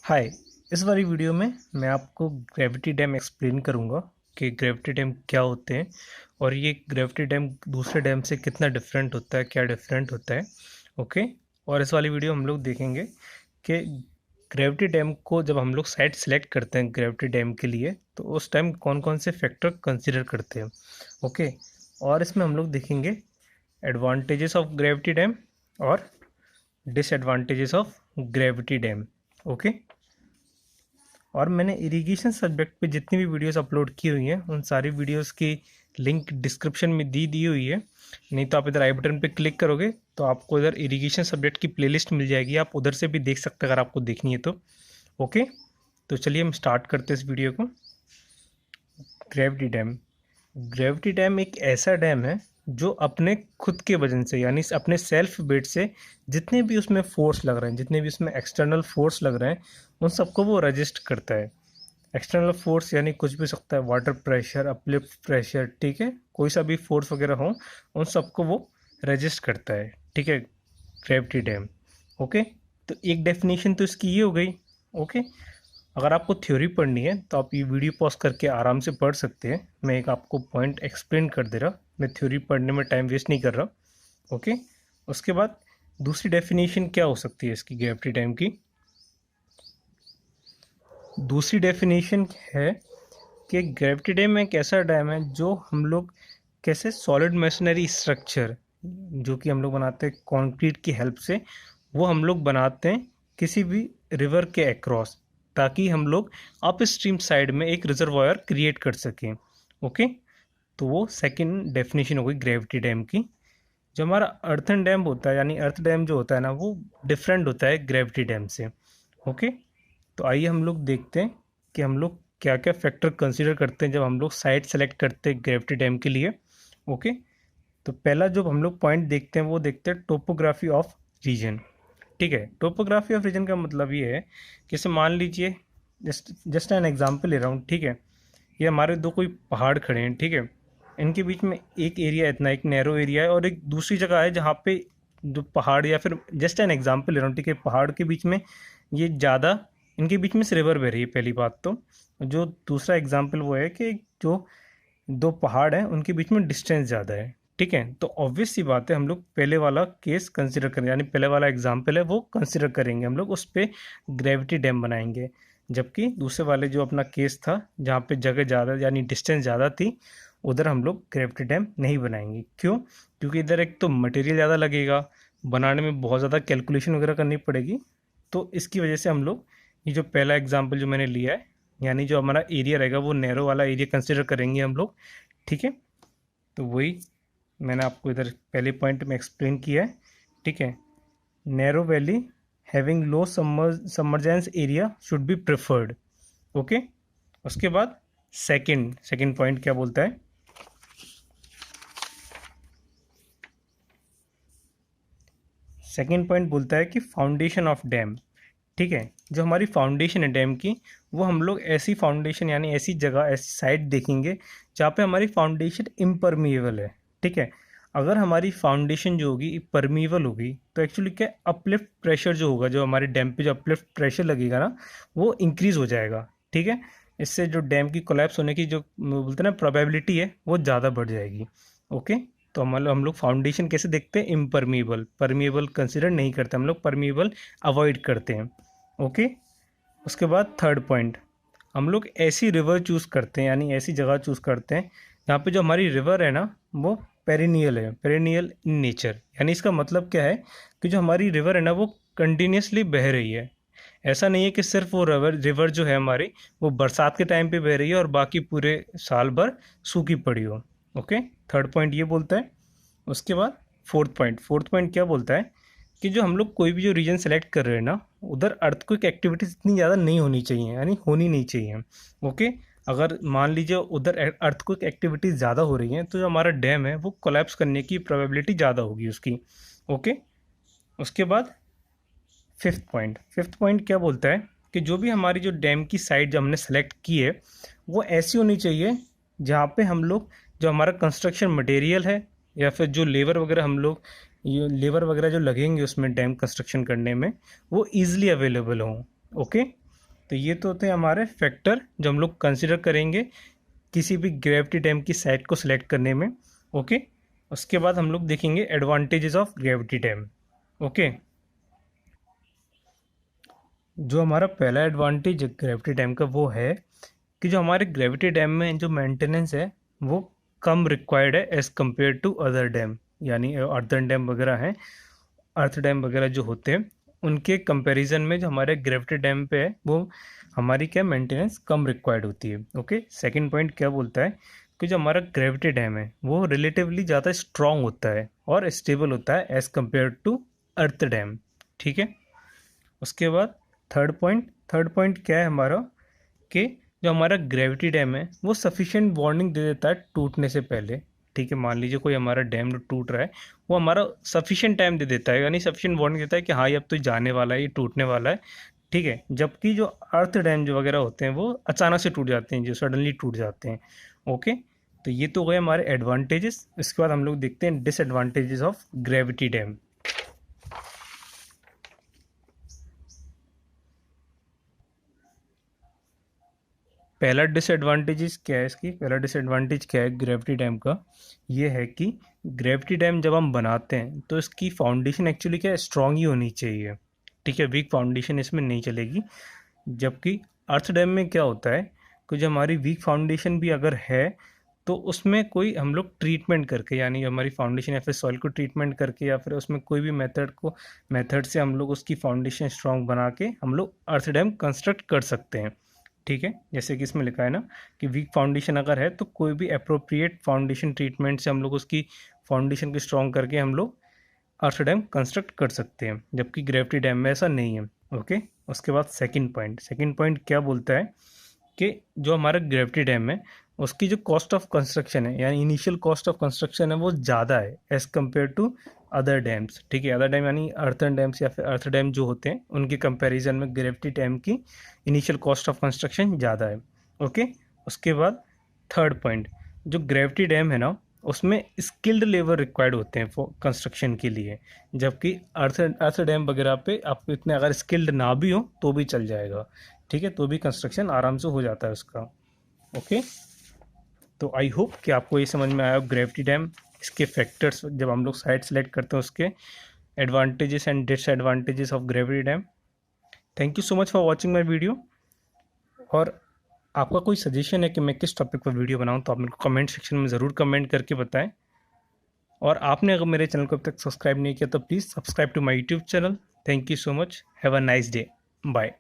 हाय। इस वाली वीडियो में मैं आपको ग्रेविटी डैम एक्सप्लेन करूंगा कि ग्रेविटी डैम क्या होते हैं और ये ग्रेविटी डैम दूसरे डैम से कितना डिफरेंट होता है, क्या डिफरेंट होता है। ओके। और इस वाली वीडियो हम लोग देखेंगे कि ग्रेविटी डैम को जब हम लोग साइट सेलेक्ट करते हैं ग्रेविटी डैम के लिए तो उस टाइम कौन कौन से फैक्टर कंसिडर करते हैं। ओके। और इसमें हम लोग देखेंगे एडवांटेजेस ऑफ ग्रेविटी डैम और disadvantages of gravity dam. Okay. और मैंने इरिगेशन सब्जेक्ट पे जितनी भी वीडियोस अपलोड की हुई हैं उन सारी वीडियोस की लिंक डिस्क्रिप्शन में दी हुई है। नहीं तो आप इधर आई बटन पे क्लिक करोगे तो आपको इधर इरिगेशन सब्जेक्ट की प्लेलिस्ट मिल जाएगी, आप उधर से भी देख सकते हैं अगर आपको देखनी है तो। ओके। तो चलिए हम स्टार्ट करते हैं इस वीडियो को। Gravity dam. ग्रेविटी डैम एक ऐसा डैम है जो अपने खुद के वजन से यानी अपने सेल्फ वेट से जितने भी उसमें फोर्स लग रहे हैं, जितने भी उसमें एक्सटर्नल फोर्स लग रहे हैं, उन सबको वो रजिस्ट करता है। एक्सटर्नल फोर्स यानी कुछ भी सकता है, वाटर प्रेशर, अपलिफ्ट प्रेशर, ठीक है, कोई सा भी फोर्स वगैरह हो उन सबको वो रजिस्ट करता है। ठीक है, ग्रेविटी डैम। ओके। तो एक डेफिनेशन तो इसकी ये हो गई। ओके। अगर आपको थ्योरी पढ़नी है तो आप ये वीडियो पॉज करके आराम से पढ़ सकते हैं। मैं एक आपको पॉइंट एक्सप्लेन कर दे रहा, मैं थ्योरी पढ़ने में टाइम वेस्ट नहीं कर रहा। ओके। उसके बाद दूसरी डेफिनेशन क्या हो सकती है इसकी, ग्रेविटी डैम की दूसरी डेफिनेशन है कि ग्रेविटी डैम एक ऐसा डैम है जो हम लोग कैसे सॉलिड मशीनरी स्ट्रक्चर जो कि हम लोग बनाते हैं कंक्रीट की हेल्प से, वो हम लोग बनाते हैं किसी भी रिवर के अक्रॉस, ताकि हम लोग अप स्ट्रीम साइड में एक रिजर्वायर क्रिएट कर सकें। ओके। तो वो सेकंड डेफिनेशन हो गई ग्रेविटी डैम की। जो हमारा अर्थन डैम होता है यानी अर्थ डैम जो होता है ना, वो डिफरेंट होता है ग्रेविटी डैम से। ओके। तो आइए हम लोग देखते हैं कि हम लोग क्या क्या फैक्टर कंसीडर करते हैं जब हम लोग साइट सेलेक्ट करते हैं ग्रेविटी डैम के लिए। ओके। तो पहला जो हम लोग पॉइंट देखते हैं वो देखते हैं टोपोग्राफी ऑफ रीजन। ठीक है, टोपोग्राफी ऑफ रीजन का मतलब ये है कि जैसे मान लीजिए, जस्ट जस्ट एन एग्जांपल ले रहा हूँ। ठीक है, ये हमारे दो कोई पहाड़ खड़े हैं। ठीक है, इनके बीच में एक एरिया, इतना एक नैरो एरिया है और एक दूसरी जगह है जहाँ पे जो पहाड़, या फिर जस्ट एन एग्जांपल ले रहा हूँ। ठीक है, पहाड़ के बीच में ये ज़्यादा, इनके बीच में से रिवर बह रही है पहली बात तो। जो दूसरा एग्जांपल वो है कि जो दो पहाड़ हैं उनके बीच में डिस्टेंस ज़्यादा है। ठीक है, तो ऑब्वियस सी बात है हम लोग पहले वाला केस कंसिडर करेंगे, यानी पहले वाला एग्जांपल है वो कंसिडर करेंगे, हम लोग उस पर ग्रेविटी डैम बनाएंगे। जबकि दूसरे वाले जो अपना केस था जहाँ पे जगह ज़्यादा यानी डिस्टेंस ज़्यादा थी, उधर हम लोग ग्रेविटी डैम नहीं बनाएंगे। क्यों? क्योंकि इधर एक तो मटेरियल ज़्यादा लगेगा, बनाने में बहुत ज़्यादा कैलकुलेशन वगैरह करनी पड़ेगी। तो इसकी वजह से हम लोग ये जो पहला एग्जाम्पल जो मैंने लिया है, यानी जो हमारा एरिया रहेगा वो नैरो वाला एरिया कंसिडर करेंगे हम लोग। ठीक है, तो वही मैंने आपको इधर पहले पॉइंट में एक्सप्लेन किया है। ठीक है, narrow valley having low submergence area should be preferred. Okay. उसके बाद सेकंड सेकंड पॉइंट क्या बोलता है, सेकंड पॉइंट बोलता है कि फाउंडेशन ऑफ डैम। ठीक है, जो हमारी फाउंडेशन है डैम की, वो हम लोग ऐसी फाउंडेशन यानी ऐसी जगह, ऐसी साइट देखेंगे जहाँ पे हमारी फाउंडेशन इम्परमिएबल है। ठीक है, अगर हमारी फाउंडेशन जो होगी परमिएबल होगी तो एक्चुअली क्या, अपलिफ्ट प्रेशर जो होगा, जो हमारे डैम पे जो अपलिफ्ट प्रेशर लगेगा ना, वो इंक्रीज हो जाएगा। ठीक है, इससे जो डैम की कोलैप्स होने की जो बोलते हैं ना प्रोबेबिलिटी है, वो ज़्यादा बढ़ जाएगी। ओके। तो हम लोग फाउंडेशन कैसे देखते हैं, इम्परमिएबल, परमिएबल कंसिडर नहीं करते, हम लोग परमिएबल अवॉइड करते हैं। ओके। उसके बाद थर्ड पॉइंट, हम लोग ऐसी रिवर चूज़ करते हैं यानी ऐसी जगह चूज़ करते हैं जहाँ पे जो हमारी रिवर है ना, वो पेरिनियल है, पेरिनियल इन नेचर। यानी इसका मतलब क्या है कि जो हमारी रिवर है ना वो कंटिन्यूसली बह रही है। ऐसा नहीं है कि सिर्फ वो रिवर रिवर जो है हमारी, वो बरसात के टाइम पे बह रही है और बाकी पूरे साल भर सूखी पड़ी हो। ओके। थर्ड पॉइंट ये बोलता है। उसके बाद फोर्थ पॉइंट क्या बोलता है कि जो हम लोग कोई भी जो रीजन सेलेक्ट कर रहे हैं ना, उधर अर्थक्वेक एक्टिविटीज इतनी ज़्यादा नहीं होनी चाहिए, यानी होनी नहीं चाहिए। ओके। अगर मान लीजिए उधर अर्थक्वेक एक्टिविटीज ज़्यादा हो रही हैं तो जो हमारा डैम है वो कोलैप्स करने की प्रोबेबिलिटी ज़्यादा होगी उसकी। ओके। उसके बाद फिफ्थ पॉइंट क्या बोलता है कि जो भी हमारी जो डैम की साइट जो हमने सेलेक्ट की है वो ऐसी होनी चाहिए जहाँ पे हम लोग जो हमारा कंस्ट्रक्शन मटेरियल है या फिर जो लेबर वगैरह हम लोग, ये लेबर वगैरह जो लगेंगे उसमें डैम कंस्ट्रक्शन करने में, वो ईजिली अवेलेबल हों। ओके। तो ये तो होते हैं हमारे फैक्टर जो हम लोग कंसिडर करेंगे किसी भी ग्रेविटी डैम की साइट को सिलेक्ट करने में। ओके, उसके बाद हम लोग देखेंगे advantages of gravity dam. Okay, जो हमारा पहला एडवांटेज ग्रेविटी डैम का वो है कि जो हमारे ग्रेविटी डैम में जो मेंटेनेंस है वो कम रिक्वायर्ड है as compare to other dam, यानी अदर डैम वगैरह हैं, अर्थ डैम वगैरह जो होते हैं उनके कंपैरिजन में जो हमारे ग्रेविटी डैम पे है वो हमारी क्या मेंटेनेंस कम रिक्वायर्ड होती है। ओके, सेकंड पॉइंट क्या बोलता है कि जो हमारा ग्रेविटी डैम है वो रिलेटिवली ज़्यादा स्ट्रॉन्ग होता है और स्टेबल होता है as compare to earth dam. ठीक है, उसके बाद थर्ड पॉइंट क्या है हमारा कि जो हमारा ग्रेविटी डैम है वो सफिशिएंट वार्निंग दे देता है टूटने से पहले। ठीक है, मान लीजिए कोई हमारा डैम टूट रहा है, वो हमारा सफिशिएंट टाइम दे देता है, यानी सफिशिएंट वार्निंग देता है कि हाँ ये अब तो जाने वाला है, ये टूटने वाला है। ठीक है, जबकि जो अर्थ डैम जो वगैरह होते हैं वो अचानक से टूट जाते हैं, जो सडनली टूट जाते हैं। ओके, तो ये तो गए हमारे एडवांटेजेस। इसके बाद हम लोग देखते हैं डिसएडवांटेजेस ऑफ ग्रेविटी डैम। पहला डिसएडवांटेज क्या है ग्रेविटी डैम का, ये है कि ग्रेविटी डैम जब हम बनाते हैं तो इसकी फाउंडेशन एक्चुअली क्या है, स्ट्रॉन्ग ही होनी चाहिए। ठीक है, वीक फाउंडेशन इसमें नहीं चलेगी। जबकि अर्थ डैम में क्या होता है कि जो हमारी वीक फाउंडेशन भी अगर है तो उसमें कोई हम लोग ट्रीटमेंट करके, यानी हमारी फाउंडेशन या फिर सॉइल को ट्रीटमेंट करके या फिर उसमें कोई भी मेथड से हम लोग उसकी फाउंडेशन स्ट्रॉन्ग बना के हम लोग अर्थ डैम कंस्ट्रक्ट कर सकते हैं। ठीक है, जैसे कि इसमें लिखा है ना कि वीक फाउंडेशन अगर है तो कोई भी अप्रोप्रिएट फाउंडेशन ट्रीटमेंट से हम लोग उसकी फाउंडेशन को स्ट्रॉन्ग करके हम लोग अर्थ डैम कंस्ट्रक्ट कर सकते हैं, जबकि ग्रेविटी डैम में ऐसा नहीं है। ओके, उसके बाद सेकंड पॉइंट क्या बोलता है कि जो हमारा ग्रेविटी डैम है उसकी जो कॉस्ट ऑफ कंस्ट्रक्शन है, यानी इनिशियल कॉस्ट ऑफ कंस्ट्रक्शन है, वो ज़्यादा है as compare to other dams. ठीक है, अदर डैम यानी अर्थन डैम्स या फिर अर्थ डैम जो होते हैं उनके कंपैरिजन में ग्रेविटी डैम की इनिशियल कॉस्ट ऑफ कंस्ट्रक्शन ज़्यादा है। ओके, उसके बाद थर्ड पॉइंट, जो ग्रेविटी डैम है ना उसमें स्किल्ड लेबर रिक्वायर्ड होते हैं फॉर कंस्ट्रक्शन के लिए, जबकि अर्थ डैम वगैरह पे आपको इतने अगर स्किल्ड ना भी हो तो भी चल जाएगा। ठीक है, तो भी कंस्ट्रक्शन आराम से हो जाता है उसका। ओके, तो आई होप कि आपको ये समझ में आया ग्रेविटी डैम, इसके फैक्टर्स जब हम लोग साइट सेलेक्ट करते हैं उसके advantages and disadvantages of gravity dam. Thank you so much for watching my video. और आपका कोई सजेशन है कि मैं किस टॉपिक पर वीडियो बनाऊं तो आप मेरे को कमेंट सेक्शन में ज़रूर कमेंट करके बताएं। और आपने अगर मेरे चैनल को अब तक सब्सक्राइब नहीं किया तो please subscribe to my YouTube channel. Thank you so much, have a nice day, bye.